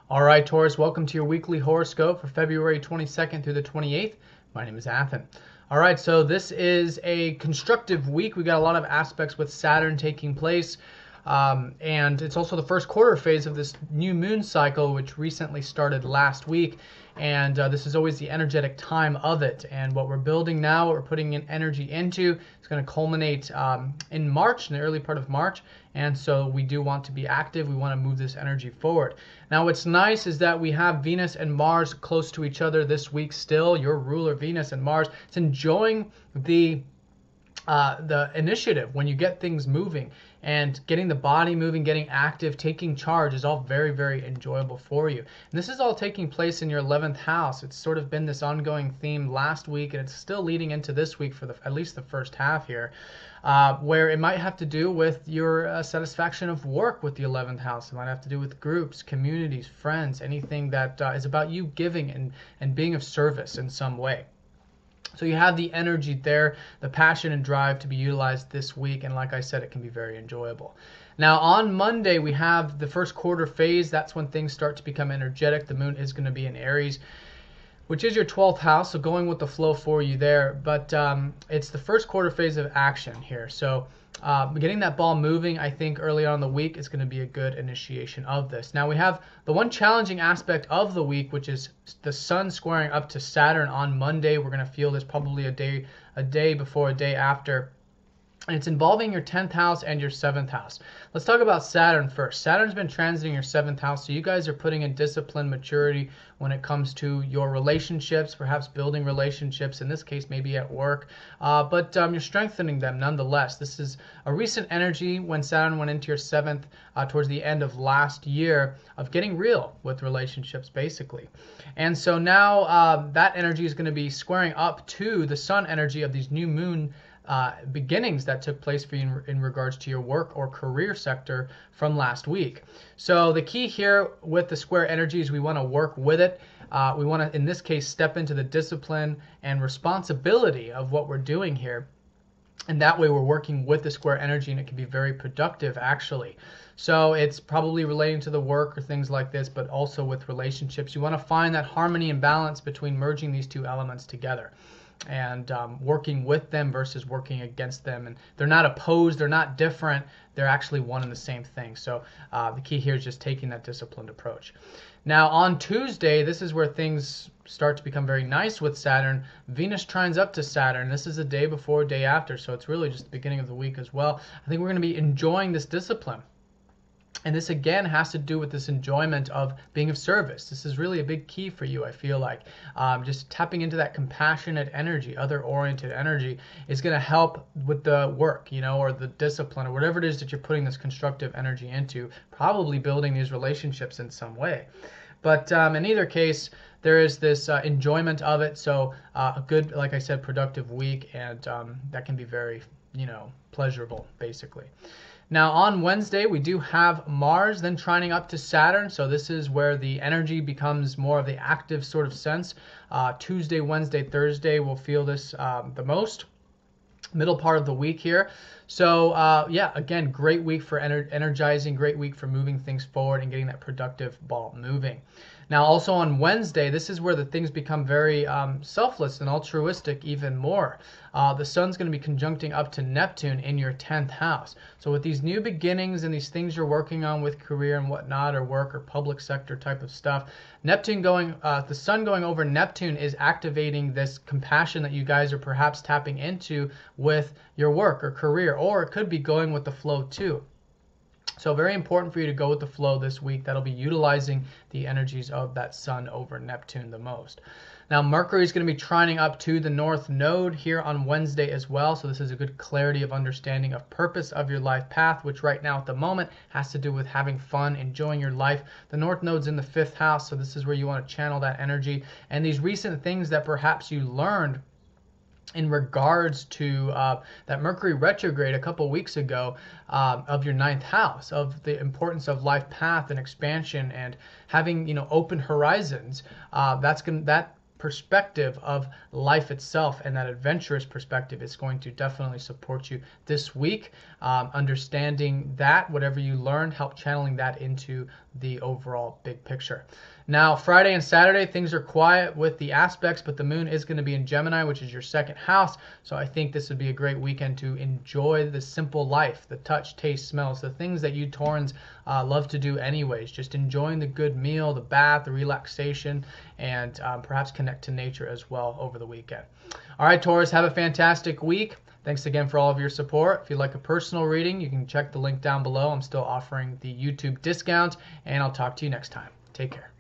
All right, Taurus, welcome to your weekly horoscope for February 22nd through the 28th. My name is Athen. All right, so this is a constructive week. We got a lot of aspects with Saturn taking place, and it's also the first quarter phase of this new moon cycle, which recently started last week. And this is always the energetic time of it. And what we're building now, what we're putting in energy into, is going to culminate in March, in the early part of March. And so we do want to be active. We want to move this energy forward. Now, what's nice is that we have Venus and Mars close to each other this week still. Your ruler, Venus and Mars, it's enjoying the initiative when you get things moving, and getting the body moving, getting active, taking charge is all very, very enjoyable for you. And this is all taking place in your 11th house. It's sort of been this ongoing theme last week, and it's still leading into this week for at least the first half here, where it might have to do with your satisfaction of work with the 11th house. It might have to do with groups, communities, friends, anything that is about you giving and being of service in some way. So you have the energy there, the passion and drive to be utilized this week, and like I said, it can be very enjoyable. Now on Monday, we have the first quarter phase. That's when things start to become energetic. The moon is going to be in Aries, which is your 12th house, so going with the flow for you there. But it's the first quarter phase of action here. So getting that ball moving, I think, early on in the week is going to be a good initiation of this. Now we have the one challenging aspect of the week, which is the Sun squaring up to Saturn on Monday. We're going to feel this probably a day before, a day after. And it's involving your 10th house and your 7th house. Let's talk about Saturn first. Saturn's been transiting your 7th house, so you guys are putting in discipline, maturity when it comes to your relationships, perhaps building relationships, in this case maybe at work, but you're strengthening them nonetheless. This is a recent energy when Saturn went into your 7th towards the end of last year, of getting real with relationships basically. And so now that energy is going to be squaring up to the Sun energy of these new moon beginnings that took place for you in regards to your work or career sector from last week. So the key here with the square energy is we want to work with it. We want to, in this case, step into the discipline and responsibility of what we're doing here. And that way we're working with the square energy, and it can be very productive actually. So it's probably relating to the work or things like this, but also with relationships. You want to find that harmony and balance between merging these two elements together and working with them versus working against them. And they're not opposed, they're not different, they're actually one and the same thing. So the key here is just taking that disciplined approach. Now on Tuesday, this is where things start to become very nice with Saturn. Venus trines up to Saturn. This is a day before, day after, so it's really just the beginning of the week as well. I think we're going to be enjoying this discipline. And this again has to do with this enjoyment of being of service. This is really a big key for you, I feel like. Just tapping into that compassionate energy, other-oriented energy, is going to help with the work, or the discipline, or whatever it is that you're putting this constructive energy into, probably building these relationships in some way. But in either case, there is this enjoyment of it. So a good, like I said, productive week, and that can be very, pleasurable, basically. Now on Wednesday, we do have Mars then trining up to Saturn, so this is where the energy becomes more of the active sort of sense. Tuesday, Wednesday, Thursday, we'll feel this the most. Middle part of the week here. So yeah, again, great week for energizing, great week for moving things forward and getting that productive ball moving. Now also on Wednesday, this is where the things become very selfless and altruistic even more. The Sun's going to be conjuncting up to Neptune in your 10th house. So with these new beginnings and these things you're working on with career and whatnot, or work or public sector type of stuff, the Sun going over Neptune is activating this compassion that you guys are perhaps tapping into with your work or career, or it could be going with the flow too. So very important for you to go with the flow this week. That'll be utilizing the energies of that Sun over Neptune the most. Now Mercury is going to be trining up to the North Node here on Wednesday as well. So this is a good clarity of understanding of purpose of your life path, which right now at the moment has to do with having fun, enjoying your life. The North Node's in the 5th house, so this is where you want to channel that energy. And these recent things that perhaps you learned in regards to that Mercury retrograde a couple weeks ago of your 9th house, of the importance of life path and expansion and having open horizons. That perspective of life itself and that adventurous perspective is going to definitely support you this week. Understanding that, whatever you learned, help channeling that into the overall big picture. Now, Friday and Saturday, things are quiet with the aspects, but the moon is going to be in Gemini, which is your second house. So I think this would be a great weekend to enjoy the simple life, the touch, taste, smells, the things that you Taurans love to do anyways. Just enjoying the good meal, the bath, the relaxation, and perhaps connect to nature as well over the weekend. All right, Taurus, have a fantastic week. Thanks again for all of your support. If you'd like a personal reading, you can check the link down below. I'm still offering the YouTube discount, and I'll talk to you next time. Take care.